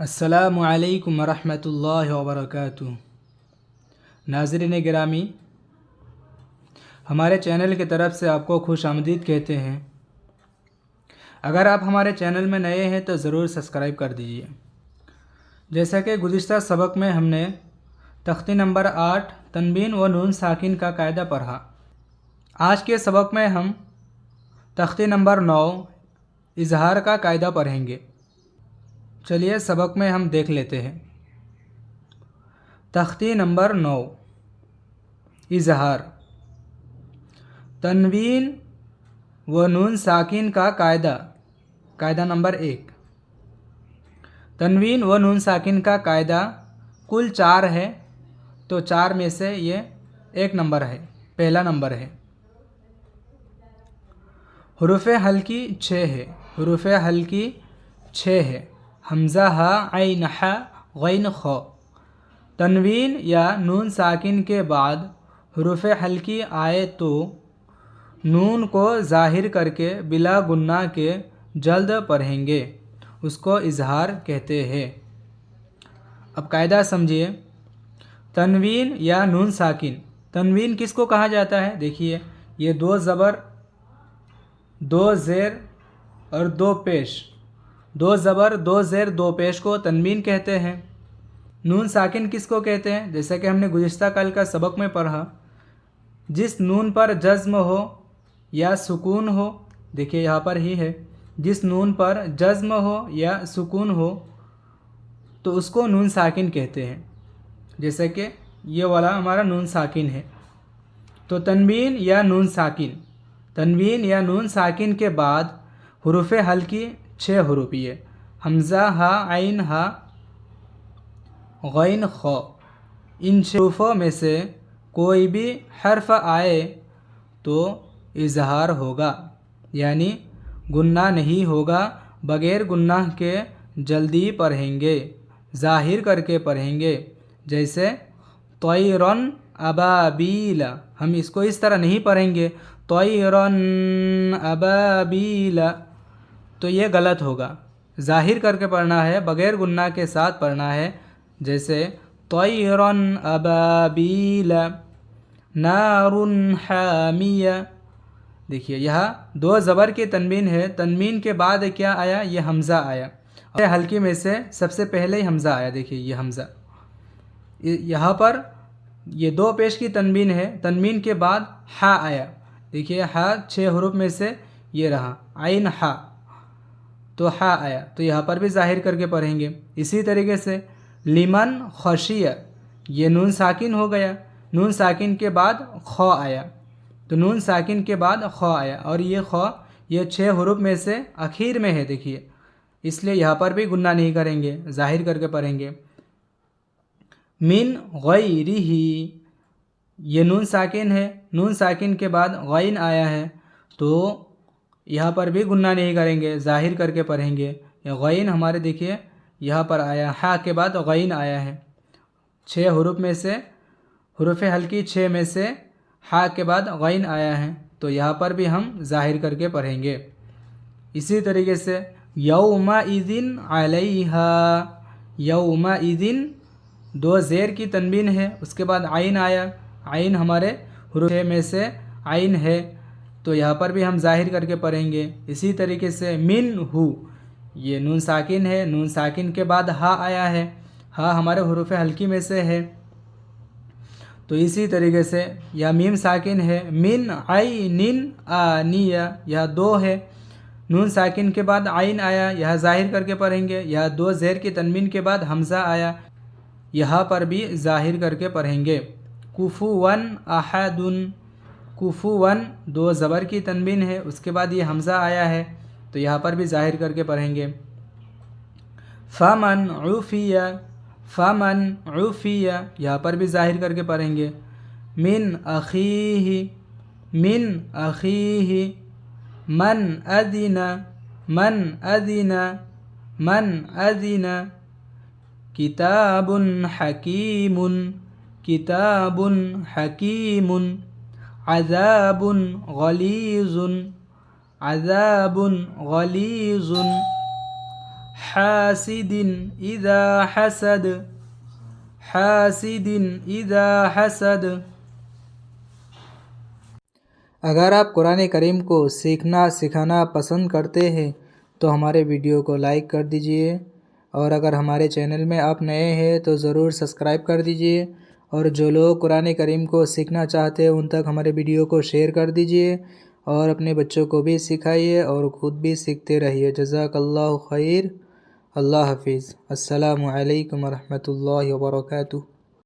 السلام علیکم ورحمۃ اللہ وبرکاتہ۔ ناظرین گرامی، ہمارے چینل کی طرف سے آپ کو خوش آمدید کہتے ہیں۔ اگر آپ ہمارے چینل میں نئے ہیں تو ضرور سبسکرائب کر دیجیے۔ جیسا کہ گزشتہ سبق میں ہم نے تختی نمبر 8 تنوین و نون ساکن کا قاعدہ پڑھا۔ آج کے سبق میں ہم تختی نمبر 9 اظہار کا قاعدہ پڑھیں گے۔ چلیے سبق میں ہم دیکھ لیتے ہیں۔ تختی نمبر 9 اظہار۔ تنوین و نون ساکن کا قاعدہ نمبر 1۔ تنوین و نون ساکن کا قاعدہ کل 4 ہے، تو 4 میں سے یہ ایک نمبر ہے، پہلا نمبر ہے۔ حروف حلقی 6 ہے، حروف حلقی 6 ہے۔ حمزہ ہا عین حا غین خا۔ تنوین یا نون ساکن کے بعد حروف حلقی آئے تو نون کو ظاہر کر کے بلا گناہ کے جلد پڑھیں گے، اس کو اظہار کہتے ہیں۔ اب قاعدہ سمجھیے۔ تنوین یا نون ساکن، تنوین کس کو کہا جاتا ہے؟ دیکھیے، یہ 2 زبر، 2 زیر اور 2 پیش، 2 زبر 2 زیر 2 پیش کو تنوین کہتے ہیں۔ نون ساکن کس کو کہتے ہیں؟ جیسا کہ ہم نے گزشتہ کل کا سبق میں پڑھا، جس نون پر جزم ہو یا سکون ہو، دیکھیے یہاں پر ہی ہے، جس نون پر جزم ہو یا سکون ہو تو اس کو نون ساکن کہتے ہیں۔ جیسا کہ یہ والا ہمارا نون ساکن ہے۔ تو تنوین یا نون ساکن، تنوین یا نون ساکن کے بعد حروف حلقی 6 حروف یہ حمزہ ہا عین ہا غین خا۔ ان 6 حروفوں میں سے کوئی بھی حرف آئے تو اظہار ہوگا، یعنی گناہ نہیں ہوگا، بغیر گناہ کے جلدی پڑھیں گے، ظاہر کر کے پڑھیں گے۔ جیسے طیرن ابابیل، ہم اس کو اس طرح نہیں پڑھیں گے طیرن ابابیل، تو یہ غلط ہوگا۔ ظاہر کر کے پڑھنا ہے، بغیر گناہ کے ساتھ پڑھنا ہے۔ جیسے طیرن ابابیل نار حامیہ۔ دیکھیے یہاں 2 زبر کی تنوین ہے، تنوین کے بعد کیا آیا؟ یہ حمزہ آیا، حلقی میں سے سب سے پہلے ہی حمزہ آیا۔ دیکھیے یہ حمزہ، یہاں پر یہ 2 پیش کی تنوین ہے، تنوین کے بعد ہا آیا۔ دیکھیے ہا 6 حروف میں سے یہ رہا عین ہا، تو ہا آیا، تو یہاں پر بھی ظاہر کر کے پڑھیں گے۔ اسی طریقے سے لمن خشیہ، یہ نون ساکن ہو گیا، نون ساکن کے بعد خا آیا، تو نون ساکن کے بعد خا آیا، اور یہ خا یہ 6 حروف میں سے اخیر میں ہے، دیکھیے، اس لیے یہاں پر بھی گناہ نہیں کریں گے، ظاہر کر کے پڑھیں گے۔ من غیرہ، یہ نون ساکن ہے، نون ساکن کے بعد غین آیا ہے، تو یہاں پر بھی گناہ نہیں کریں گے، ظاہر کر کے پڑھیں گے۔ یہ غین ہمارے دیکھیے یہاں پر آیا، ہا کے بعد غین آیا ہے، 6 حروف میں سے حروف حلقی 6 میں سے ہا کے بعد غین آیا ہے، تو یہاں پر بھی ہم ظاہر کر کے پڑھیں گے۔ اسی طریقے سے یومئذ علیہا، یومئذ 2 زیر کی تنوین ہے، اس کے بعد عین آیا، عین ہمارے حروف میں سے عین ہے، تو یہاں پر بھی ہم ظاہر کر کے پڑھیں گے۔ اسی طریقے سے من ہو، یہ نون ساکن ہے، نون ساکن کے بعد ہا آیا ہے، ہا ہمارے حروف حلقی میں سے ہے، تو اسی طریقے سے یا میم ساکن ہے، من عین آنیہ، یہ 2 ہے، نون ساکن کے بعد عین آیا، یہاں ظاہر کر کے پڑھیں گے۔ یہاں 2 زیر کی تنوین کے بعد حمزہ آیا، یہاں پر بھی ظاہر کر کے پڑھیں گے۔ کفواً احد، کفواً 2 زبر کی تنوین ہے، اس کے بعد یہ حمزہ آیا ہے، تو یہاں پر بھی ظاہر کر کے پڑھیں گے۔ فمن عفی، فمن عفی، یہاں پر بھی ظاہر کر کے پڑھیں گے۔ من اخیہ، من اخیہ، من اذن، من اذن، من اذن، کتاب حکیم، کتاب حکیم، عذاب غلیظ، عذاب غلیظ، حاسد إذا حسد حاسد إذا حسد۔ اگر آپ قرآن کریم کو سیکھنا سکھانا پسند کرتے ہیں تو ہمارے ویڈیو کو لائک کر دیجئے، اور اگر ہمارے چینل میں آپ نئے ہیں تو ضرور سبسکرائب کر دیجئے، اور جو لوگ قرآن کریم کو سیکھنا چاہتے ہیں ان تک ہمارے ویڈیو کو شیئر کر دیجئے، اور اپنے بچوں کو بھی سکھائیے اور خود بھی سیکھتے رہیے۔ جزاک اللہ خیر۔ اللہ حافظ۔ السلام علیکم ورحمۃ اللہ وبرکاتہ۔